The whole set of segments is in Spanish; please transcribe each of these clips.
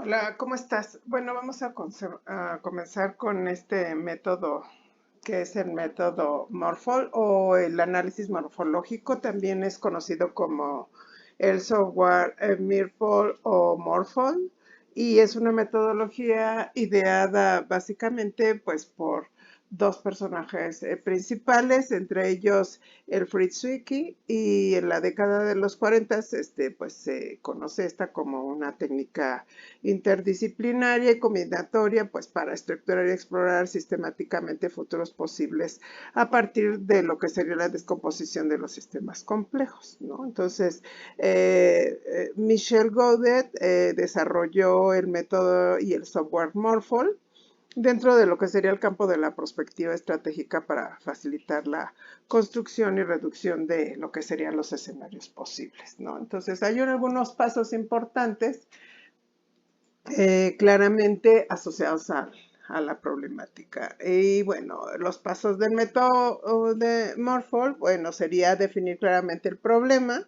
Hola, ¿cómo estás? Bueno, vamos a comenzar con este método que es el método Morphol o el análisis morfológico, también es conocido como el software Mirpol o Morphol, y es una metodología ideada básicamente pues por dos personajes principales, entre ellos el Fritz Zwicky, y en la década de los 40 pues se conoce esta como una técnica interdisciplinaria y combinatoria pues para estructurar y explorar sistemáticamente futuros posibles a partir de lo que sería la descomposición de los sistemas complejos, ¿no? Entonces, Michel Gaudet desarrolló el método y el software Morphol dentro de lo que sería el campo de la perspectiva estratégica para facilitar la construcción y reducción de lo que serían los escenarios posibles, ¿no? Entonces, hay algunos pasos importantes claramente asociados a la problemática. Y bueno, los pasos del método de Morphol, bueno, sería definir claramente el problema.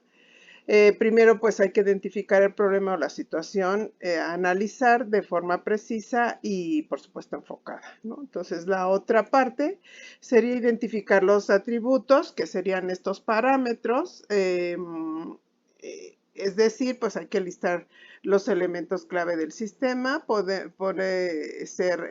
Primero, pues hay que identificar el problema o la situación, analizar de forma precisa y, por supuesto, enfocada, ¿no? Entonces, la otra parte sería identificar los atributos, que serían estos parámetros. Es decir, pues hay que listar los elementos clave del sistema, puede ser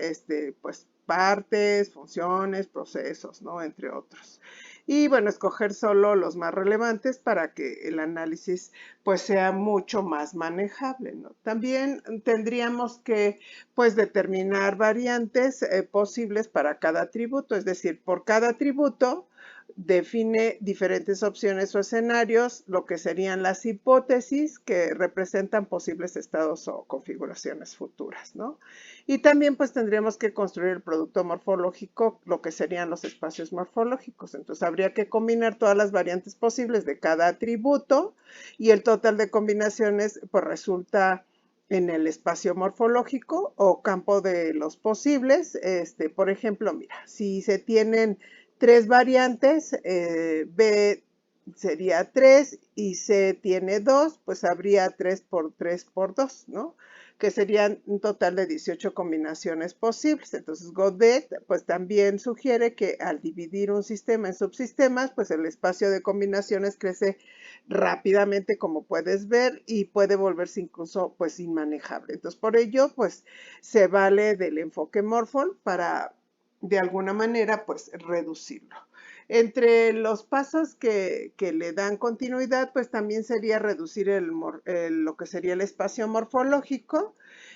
pues partes, funciones, procesos, ¿no? Entre otros. Y bueno, escoger solo los más relevantes para que el análisis pues sea mucho más manejable, ¿no? También tendríamos que pues determinar variantes posibles para cada atributo, es decir, por cada atributo define diferentes opciones o escenarios, lo que serían las hipótesis que representan posibles estados o configuraciones futuras, ¿no? Y también pues tendríamos que construir el producto morfológico, lo que serían los espacios morfológicos. Entonces habría que combinar todas las variantes posibles de cada atributo y el total de combinaciones pues resulta en el espacio morfológico o campo de los posibles. Por ejemplo, mira, si se tienen tres variantes, B sería 3 y C tiene 2, pues habría 3 por 3 por 2, ¿no? Que serían un total de 18 combinaciones posibles. Entonces, Godet pues también sugiere que al dividir un sistema en subsistemas, pues el espacio de combinaciones crece rápidamente, como puedes ver, y puede volverse incluso pues inmanejable. Entonces, por ello, pues se vale del enfoque Morphol para de alguna manera pues reducirlo. Entre los pasos que le dan continuidad, pues también sería reducir lo que sería el espacio morfológico,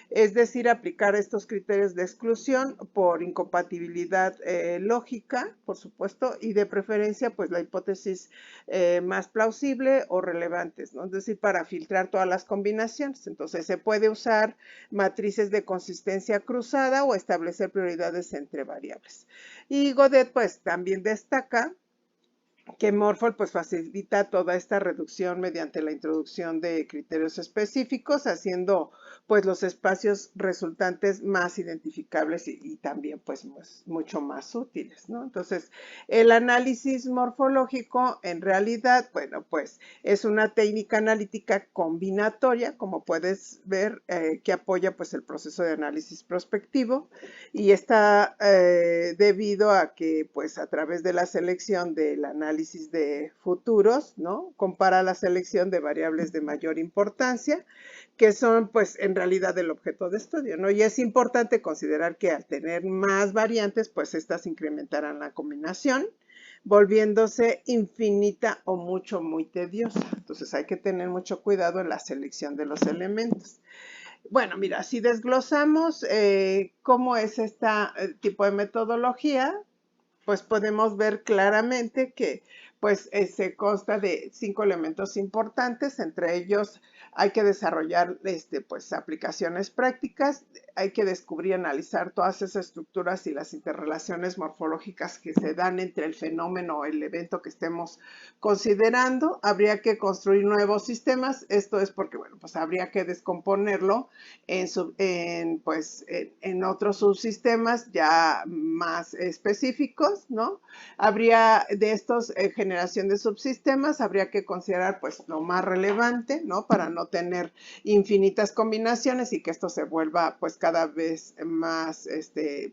es decir, aplicar estos criterios de exclusión por incompatibilidad lógica, por supuesto, y de preferencia, pues la hipótesis más plausible o relevantes, ¿no? Es decir, para filtrar todas las combinaciones. Entonces, se puede usar matrices de consistencia cruzada o establecer prioridades entre variables. Y Godet, pues, también destaca que Morphol pues facilita toda esta reducción mediante la introducción de criterios específicos, haciendo pues los espacios resultantes más identificables y también pues mucho más útiles, ¿no? Entonces, el análisis morfológico en realidad, bueno, pues es una técnica analítica combinatoria, como puedes ver, que apoya pues el proceso de análisis prospectivo y está debido a que pues a través de la selección del análisis de futuros, ¿no? Compara la selección de variables de mayor importancia, que son pues en realidad el objeto de estudio, ¿no? Y es importante considerar que al tener más variantes, pues estas incrementarán la combinación, volviéndose infinita o muy tediosa. Entonces hay que tener mucho cuidado en la selección de los elementos. Bueno, mira, si desglosamos cómo es este tipo de metodología, pues podemos ver claramente que pues se consta de 5 elementos importantes, entre ellos hay que desarrollar pues aplicaciones prácticas, hay que descubrir y analizar todas esas estructuras y las interrelaciones morfológicas que se dan entre el fenómeno o el evento que estemos considerando, habría que construir nuevos sistemas, esto es porque bueno, pues habría que descomponerlo en otros subsistemas ya más específicos, ¿no? Habría de estos generación de subsistemas habría que considerar pues lo más relevante, ¿no? Para no tener infinitas combinaciones y que esto se vuelva pues cada vez más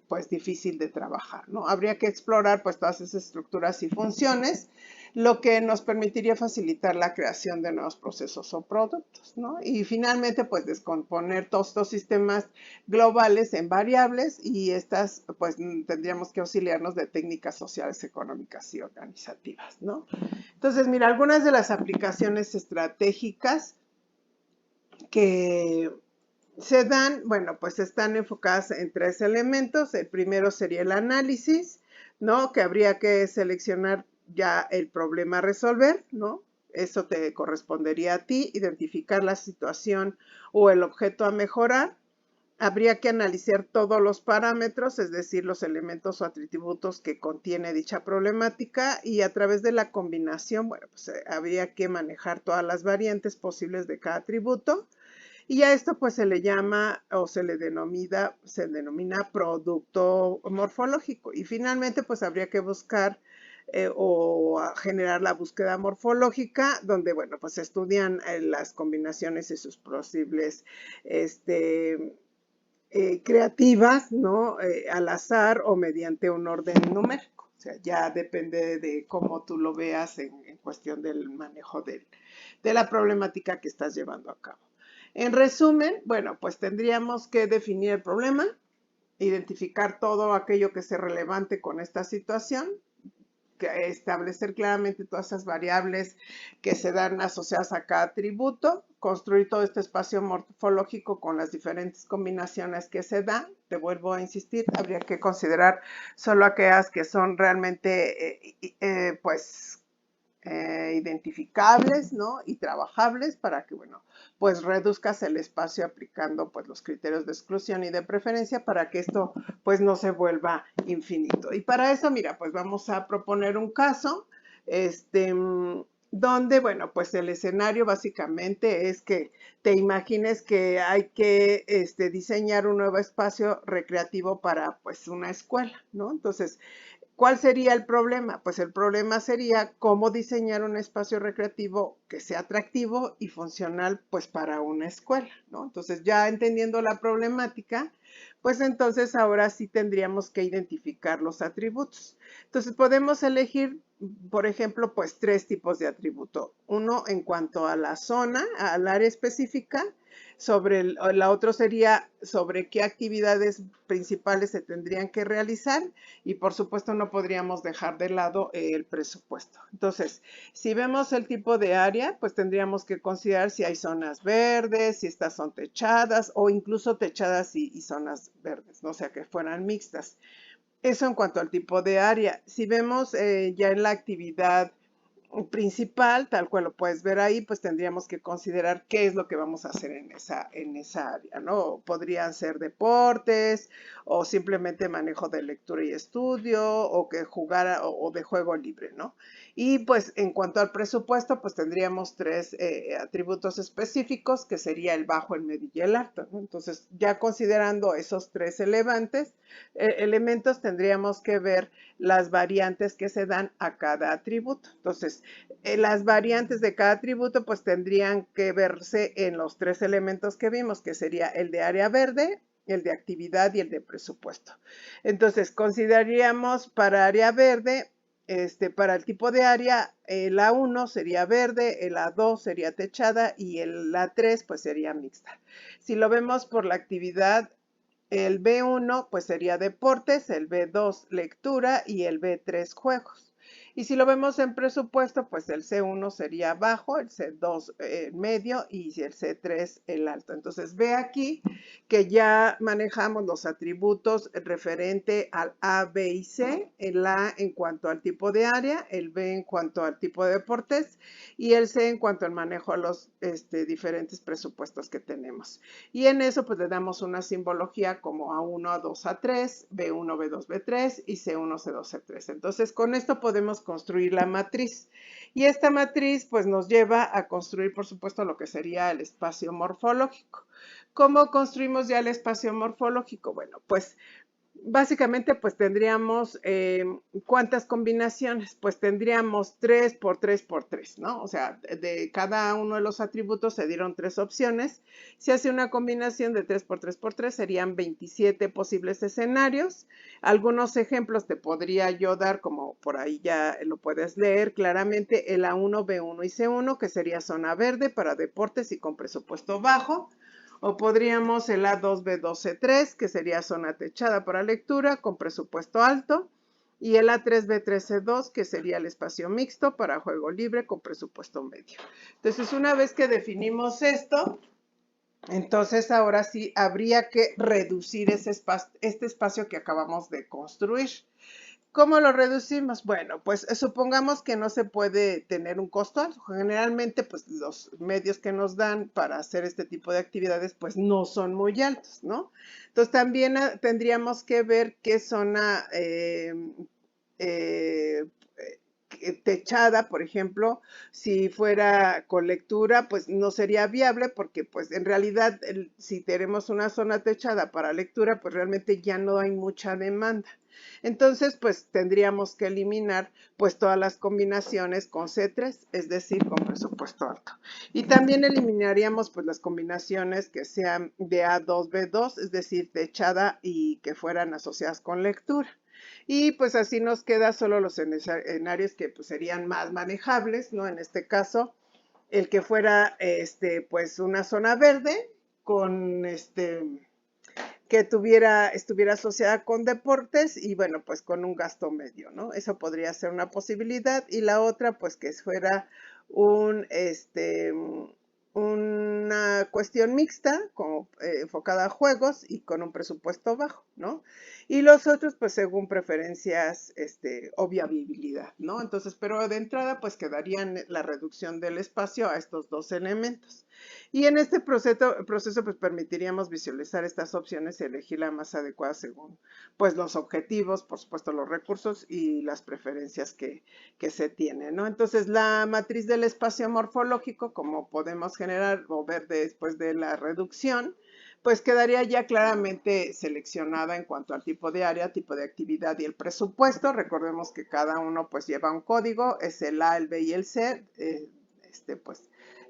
pues difícil de trabajar, ¿no? Habría que explorar pues todas esas estructuras y funciones, lo que nos permitiría facilitar la creación de nuevos procesos o productos, ¿no? Y finalmente, pues descomponer todos estos sistemas globales en variables y estas, pues tendríamos que auxiliarnos de técnicas sociales, económicas y organizativas, ¿no? Entonces, mira, algunas de las aplicaciones estratégicas que se dan, bueno, pues están enfocadas en 3 elementos. El primero sería el análisis, ¿no? Que habría que seleccionar ya el problema a resolver, ¿no? Eso te correspondería a ti, identificar la situación o el objeto a mejorar. Habría que analizar todos los parámetros, es decir, los elementos o atributos que contiene dicha problemática y a través de la combinación, bueno, pues habría que manejar todas las variantes posibles de cada atributo. Y a esto pues se le llama o se denomina producto morfológico. Y finalmente pues habría que buscar o generar la búsqueda morfológica, donde bueno, pues se estudian las combinaciones y sus posibles creativas, ¿no? Al azar o mediante un orden numérico. O sea, ya depende de cómo tú lo veas en cuestión del manejo de la problemática que estás llevando a cabo. En resumen, bueno, pues tendríamos que definir el problema, identificar todo aquello que sea relevante con esta situación, establecer claramente todas esas variables que se dan asociadas a cada atributo, construir todo este espacio morfológico con las diferentes combinaciones que se dan. Te vuelvo a insistir, habría que considerar solo aquellas que son realmente pues identificables, ¿no? Y trabajables para que, bueno, pues reduzcas el espacio aplicando pues los criterios de exclusión y de preferencia para que esto pues no se vuelva infinito. Y para eso, mira, pues vamos a proponer un caso, donde, bueno, pues el escenario básicamente es que te imagines que hay que diseñar un nuevo espacio recreativo para pues una escuela, ¿no? Entonces, ¿cuál sería el problema? Pues el problema sería cómo diseñar un espacio recreativo que sea atractivo y funcional pues para una escuela, ¿no? Entonces ya entendiendo la problemática, pues entonces ahora sí tendríamos que identificar los atributos. Entonces podemos elegir, por ejemplo, pues 3 tipos de atributo. Uno en cuanto a la zona, al área específica. La otra sería sobre qué actividades principales se tendrían que realizar y por supuesto no podríamos dejar de lado el presupuesto. Entonces, si vemos el tipo de área, pues tendríamos que considerar si hay zonas verdes, si estas son techadas o incluso techadas y zonas verdes, ¿no? O sea, que fueran mixtas. Eso en cuanto al tipo de área. Si vemos ya en la actividad principal, tal cual lo puedes ver ahí, pues tendríamos que considerar qué es lo que vamos a hacer en esa área, ¿no? Podrían ser deportes o simplemente manejo de lectura y estudio o que jugara o de juego libre, ¿no? Y pues en cuanto al presupuesto, pues tendríamos 3 atributos específicos que sería el bajo, el medio y el alto, ¿no? Entonces ya considerando esos 3 elementos tendríamos que ver las variantes que se dan a cada atributo. Entonces, las variantes de cada atributo pues tendrían que verse en los 3 elementos que vimos, que sería el de área verde, el de actividad y el de presupuesto. Entonces, consideraríamos para área verde, para el tipo de área, el A1 sería verde, el A2 sería techada y el A3 pues sería mixta. Si lo vemos por la actividad, el B1 pues sería deportes, el B2 lectura y el B3 juegos. Y si lo vemos en presupuesto, pues el C1 sería bajo, el C2 medio y el C3 el alto. Entonces ve aquí que ya manejamos los atributos referente al A, B y C, el A en cuanto al tipo de área, el B en cuanto al tipo de deportes y el C en cuanto al manejo a los diferentes presupuestos que tenemos. Y en eso pues le damos una simbología como A1, A2, A3, B1, B2, B3 y C1, C2, C3. Entonces con esto podemos construir la matriz. Y esta matriz pues nos lleva a construir por supuesto lo que sería el espacio morfológico. ¿Cómo construimos ya el espacio morfológico? Bueno, pues Básicamente, pues tendríamos, ¿cuántas combinaciones? Pues tendríamos 3 por 3 por 3, ¿no? O sea, de cada uno de los atributos se dieron 3 opciones. Si hace una combinación de 3 por 3 por 3, serían 27 posibles escenarios. Algunos ejemplos te podría yo dar, como por ahí ya lo puedes leer claramente, el A1, B1 y C1, que sería zona verde para deportes y con presupuesto bajo. O podríamos el A2B12C3, que sería zona techada para lectura con presupuesto alto. Y el A3B13C2, que sería el espacio mixto para juego libre con presupuesto medio. Entonces, una vez que definimos esto, entonces ahora sí habría que reducir este espacio que acabamos de construir. ¿Cómo lo reducimos? Bueno, pues supongamos que no se puede tener un costo alto. Generalmente, pues los medios que nos dan para hacer este tipo de actividades, pues no son muy altos, ¿no? Entonces también tendríamos que ver qué zona eh, techada, por ejemplo, si fuera con lectura, pues no sería viable porque pues en realidad si tenemos una zona techada para lectura, pues realmente ya no hay mucha demanda. Entonces, pues tendríamos que eliminar pues todas las combinaciones con C3, es decir, con presupuesto alto. Y también eliminaríamos pues las combinaciones que sean de A2B2, es decir, techada y que fueran asociadas con lectura. Y pues así nos queda solo los escenarios que pues serían más manejables, ¿no? En este caso, el que fuera pues una zona verde con que estuviera asociada con deportes y bueno, pues con un gasto medio, ¿no? Eso podría ser una posibilidad. Y la otra, pues que fuera una cuestión mixta, como, enfocada a juegos y con un presupuesto bajo, ¿no? Y los otros, pues según preferencias o viabilidad, ¿no? Entonces, pero de entrada, pues quedarían la reducción del espacio a estos dos elementos. Y en este proceso pues permitiríamos visualizar estas opciones y elegir la más adecuada según pues los objetivos, por supuesto los recursos y las preferencias que se tienen, ¿no? Entonces la matriz del espacio morfológico, como podemos generar o ver después de la reducción, pues quedaría ya claramente seleccionada en cuanto al tipo de área, tipo de actividad y el presupuesto. Recordemos que cada uno pues lleva un código, es el A, el B y el C, pues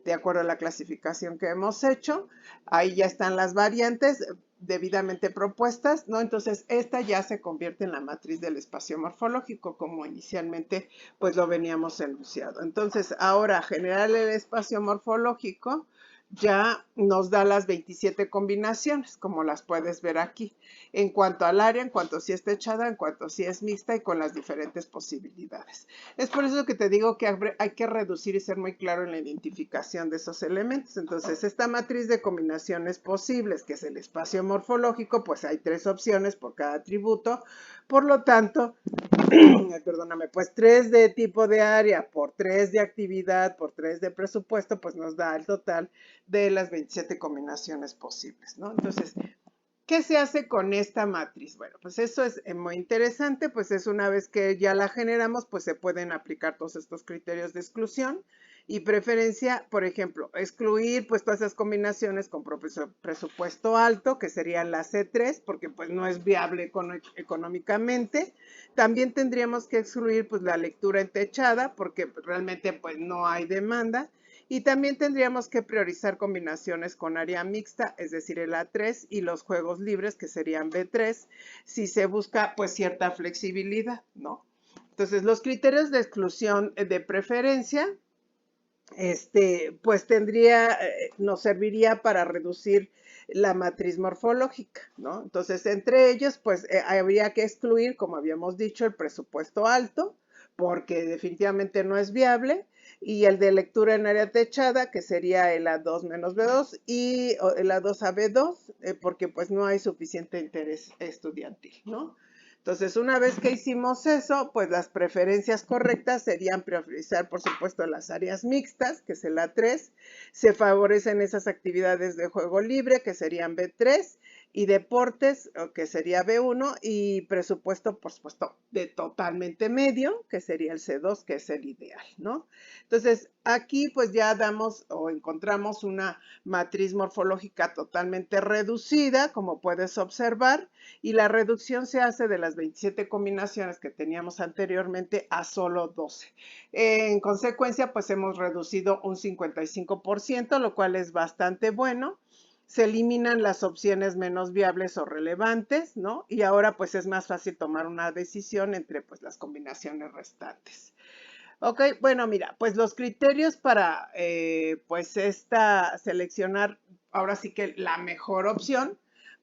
de acuerdo a la clasificación que hemos hecho. Ahí ya están las variantes debidamente propuestas, ¿no? Entonces, esta ya se convierte en la matriz del espacio morfológico, como inicialmente, pues lo veníamos enunciado. Entonces, ahora, generar el espacio morfológico ya nos da las 27 combinaciones, como las puedes ver aquí, en cuanto al área, en cuanto si es techada, en cuanto si es mixta y con las diferentes posibilidades. Es por eso que te digo que hay que reducir y ser muy claro en la identificación de esos elementos. Entonces, esta matriz de combinaciones posibles, que es el espacio morfológico, pues hay 3 opciones por cada atributo. Por lo tanto, perdóname, pues 3 de tipo de área por 3 de actividad por 3 de presupuesto, pues nos da el total de las 27 combinaciones posibles, ¿no? Entonces, ¿qué se hace con esta matriz? Bueno, pues eso es muy interesante, pues es una vez que ya la generamos, pues se pueden aplicar todos estos criterios de exclusión y preferencia, por ejemplo, excluir pues todas esas combinaciones con presupuesto alto, que serían la C3, porque pues no es viable económicamente. También tendríamos que excluir pues la lectura entechada, porque realmente pues no hay demanda. Y también tendríamos que priorizar combinaciones con área mixta, es decir, el A3 y los juegos libres, que serían B3, si se busca pues cierta flexibilidad, ¿no? Entonces, los criterios de exclusión de preferencia, pues nos serviría para reducir la matriz morfológica, ¿no? Entonces, entre ellos, pues habría que excluir, como habíamos dicho, el presupuesto alto, porque definitivamente no es viable, y el de lectura en área techada, que sería el A2 menos B2, y el A2A-B2, porque pues no hay suficiente interés estudiantil, ¿no? Entonces, una vez que hicimos eso, pues las preferencias correctas serían priorizar, por supuesto, las áreas mixtas, que es el A3, se favorecen esas actividades de juego libre, que serían B3, y deportes, que sería B1, y presupuesto, por supuesto, de totalmente medio, que sería el C2, que es el ideal, ¿no? Entonces, aquí pues ya damos o encontramos una matriz morfológica totalmente reducida, como puedes observar, y la reducción se hace de las 27 combinaciones que teníamos anteriormente a solo 12. En consecuencia, pues hemos reducido un 55%, lo cual es bastante bueno. Se eliminan las opciones menos viables o relevantes, ¿no? Y ahora pues es más fácil tomar una decisión entre pues las combinaciones restantes. Ok, bueno, mira, pues los criterios para pues seleccionar ahora sí que la mejor opción,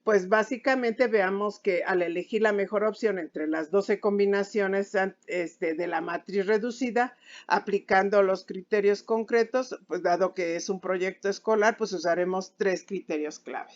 pues básicamente veamos que al elegir la mejor opción entre las 12 combinaciones de la matriz reducida, aplicando los criterios concretos, pues dado que es un proyecto escolar, pues usaremos 3 criterios clave,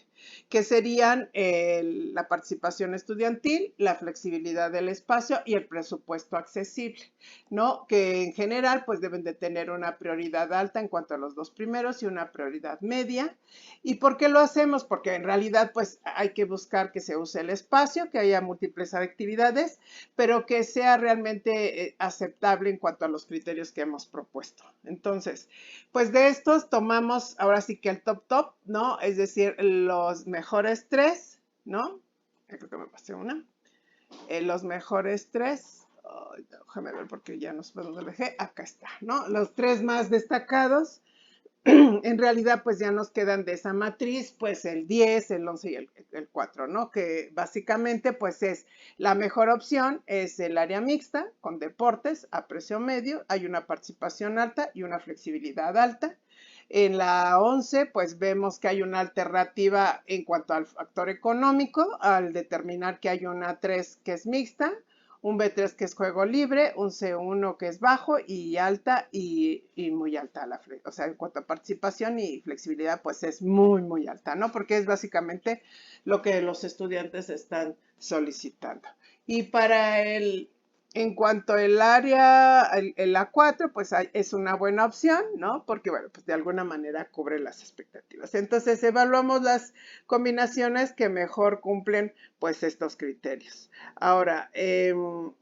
que serían la participación estudiantil, la flexibilidad del espacio y el presupuesto accesible, ¿no? Que en general pues deben de tener una prioridad alta en cuanto a los dos primeros y una prioridad media. ¿Y por qué lo hacemos? Porque en realidad pues hay que buscar que se use el espacio, que haya múltiples actividades, pero que sea realmente aceptable en cuanto a los criterios que hemos propuesto. Entonces, pues de estos tomamos ahora sí que el top, ¿no? Es decir, los mejores 3, ¿no? Creo que me pasé una. Los mejores 3, oh, déjame ver porque ya no sé dónde lo dejé, acá está, ¿no? Los 3 más destacados, en realidad pues ya nos quedan de esa matriz, pues el 10, el 11 y el 4, ¿no? Que básicamente pues es la mejor opción, es el área mixta con deportes a precio medio, hay una participación alta y una flexibilidad alta. En la 11, pues vemos que hay una alternativa en cuanto al factor económico, al determinar que hay una 3 que es mixta, un B3 que es juego libre, un C1 que es bajo y alta y muy alta. O sea, en cuanto a participación y flexibilidad, pues es muy alta, ¿no? Porque es básicamente lo que los estudiantes están solicitando. Y para en cuanto al área, el A4, pues es una buena opción, ¿no? Porque, bueno, pues de alguna manera cubre las expectativas. Entonces, evaluamos las combinaciones que mejor cumplen, pues, estos criterios. Ahora,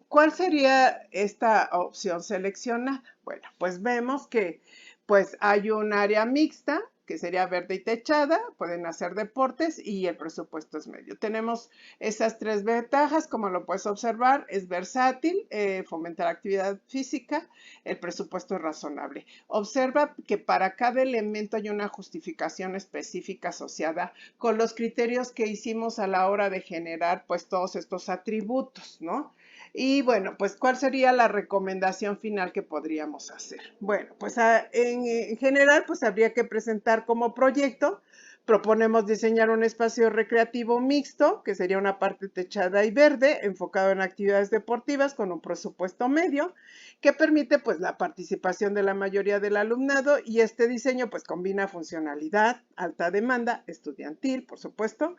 ¿cuál sería esta opción seleccionada? Bueno, pues vemos que, pues, hay un área mixta, que sería verde y techada, pueden hacer deportes y el presupuesto es medio. Tenemos esas 3 ventajas, como lo puedes observar, es versátil, fomenta la actividad física, el presupuesto es razonable. Observa que para cada elemento hay una justificación específica asociada con los criterios que hicimos a la hora de generar pues todos estos atributos, ¿no? Y bueno, pues ¿cuál sería la recomendación final que podríamos hacer? Bueno, pues en general pues habría que presentar como proyecto. Proponemos diseñar un espacio recreativo mixto, que sería una parte techada y verde, enfocado en actividades deportivas con un presupuesto medio, que permite pues la participación de la mayoría del alumnado y este diseño pues combina funcionalidad, alta demanda, estudiantil, por supuesto,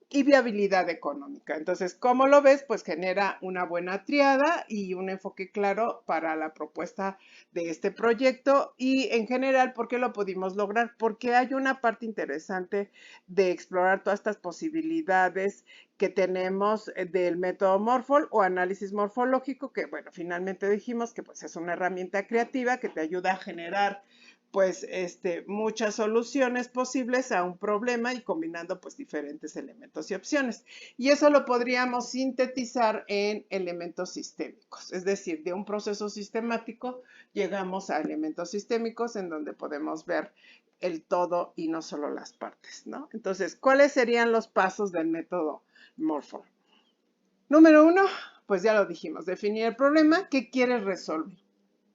y viabilidad económica. Entonces, ¿cómo lo ves? Pues genera una buena triada y un enfoque claro para la propuesta de este proyecto y en general, ¿por qué lo pudimos lograr? Porque hay una parte interesante de explorar todas estas posibilidades que tenemos del método Morphol o análisis morfológico, que bueno, finalmente dijimos que pues es una herramienta creativa que te ayuda a generar pues muchas soluciones posibles a un problema y combinando pues diferentes elementos y opciones. Y eso lo podríamos sintetizar en elementos sistémicos, es decir, de un proceso sistemático llegamos a elementos sistémicos en donde podemos ver el todo y no solo las partes, ¿no? Entonces, ¿cuáles serían los pasos del método Morphol? Número 1, pues ya lo dijimos, definir el problema que quieres resolver,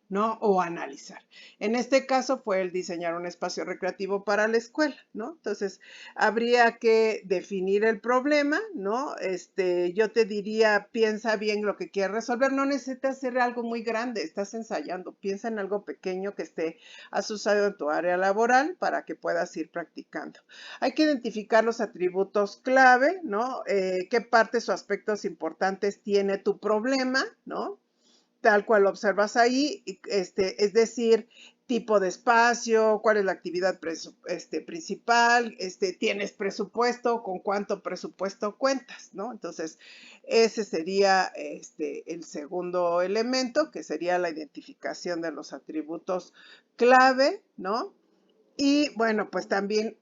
¿no? O analizar. En este caso fue el diseñar un espacio recreativo para la escuela, ¿no? Entonces, habría que definir el problema, ¿no? Yo te diría, piensa bien lo que quieres resolver. No necesitas hacer algo muy grande, estás ensayando. Piensa en algo pequeño que esté asociado en tu área laboral para que puedas ir practicando. Hay que identificar los atributos clave, ¿no? Qué partes o aspectos importantes tiene tu problema, ¿no? Tal cual lo observas ahí, es decir, tipo de espacio, cuál es la actividad principal, tienes presupuesto, con cuánto presupuesto cuentas, ¿no? Entonces, ese sería el segundo elemento, que sería la identificación de los atributos clave, ¿no? Y bueno, pues también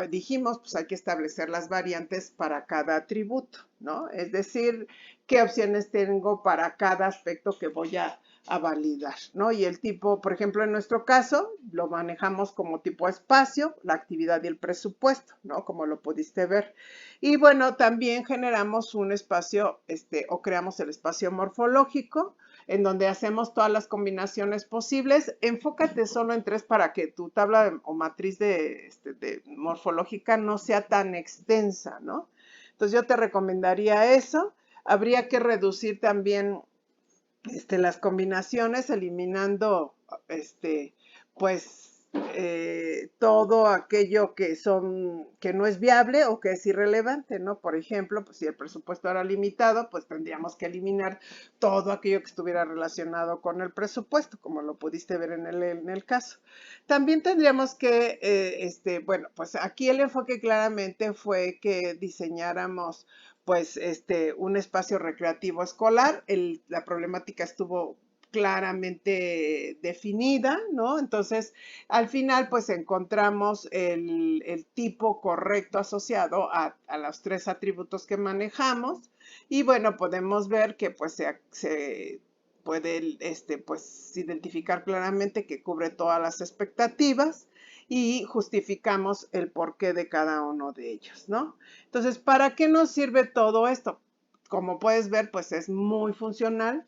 dijimos, pues hay que establecer las variantes para cada atributo, ¿no? Es decir, qué opciones tengo para cada aspecto que voy a validar, ¿no? Y el tipo, por ejemplo, en nuestro caso, lo manejamos como tipo espacio, la actividad y el presupuesto, ¿no? Como lo pudiste ver. Y bueno, también generamos un espacio, o creamos el espacio morfológico, en donde hacemos todas las combinaciones posibles. Enfócate solo en 3 para que tu tabla o matriz de morfológica no sea tan extensa, ¿no? Entonces yo te recomendaría eso. Habría que reducir también las combinaciones, eliminando pues todo aquello que no es viable o que es irrelevante, ¿no? Por ejemplo, pues si el presupuesto era limitado, pues tendríamos que eliminar todo aquello que estuviera relacionado con el presupuesto, como lo pudiste ver en el caso. También tendríamos que, bueno, pues aquí el enfoque claramente fue que diseñáramos pues un espacio recreativo escolar. La problemática estuvo claramente definida, ¿no? Entonces, al final, pues encontramos el tipo correcto asociado a los 3 atributos que manejamos y bueno, podemos ver que pues se puede pues identificar claramente que cubre todas las expectativas y justificamos el porqué de cada uno de ellos, ¿no? Entonces, ¿para qué nos sirve todo esto? Como puedes ver, pues es muy funcional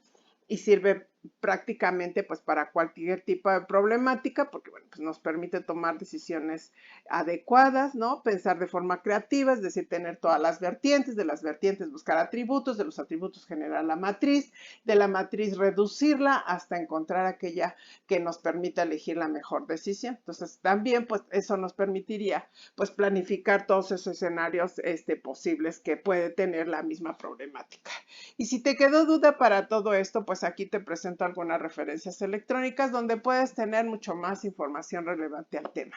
y sirve prácticamente pues para cualquier tipo de problemática, porque bueno, pues nos permite tomar decisiones adecuadas, ¿no? Pensar de forma creativa, es decir, tener todas las vertientes, de las vertientes buscar atributos, de los atributos generar la matriz, de la matriz reducirla hasta encontrar aquella que nos permita elegir la mejor decisión. Entonces, también pues eso nos permitiría pues planificar todos esos escenarios posibles que puede tener la misma problemática. Y si te quedó duda para todo esto, pues aquí te presento algunas referencias electrónicas donde puedes tener mucho más información relevante al tema.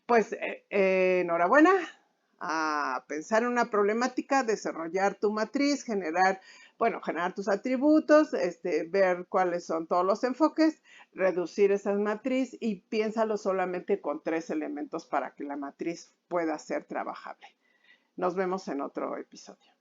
Pues enhorabuena a pensar en una problemática, desarrollar tu matriz, generar tus atributos, ver cuáles son todos los enfoques, reducir esa matriz y piénsalo solamente con 3 elementos para que la matriz pueda ser trabajable. Nos vemos en otro episodio.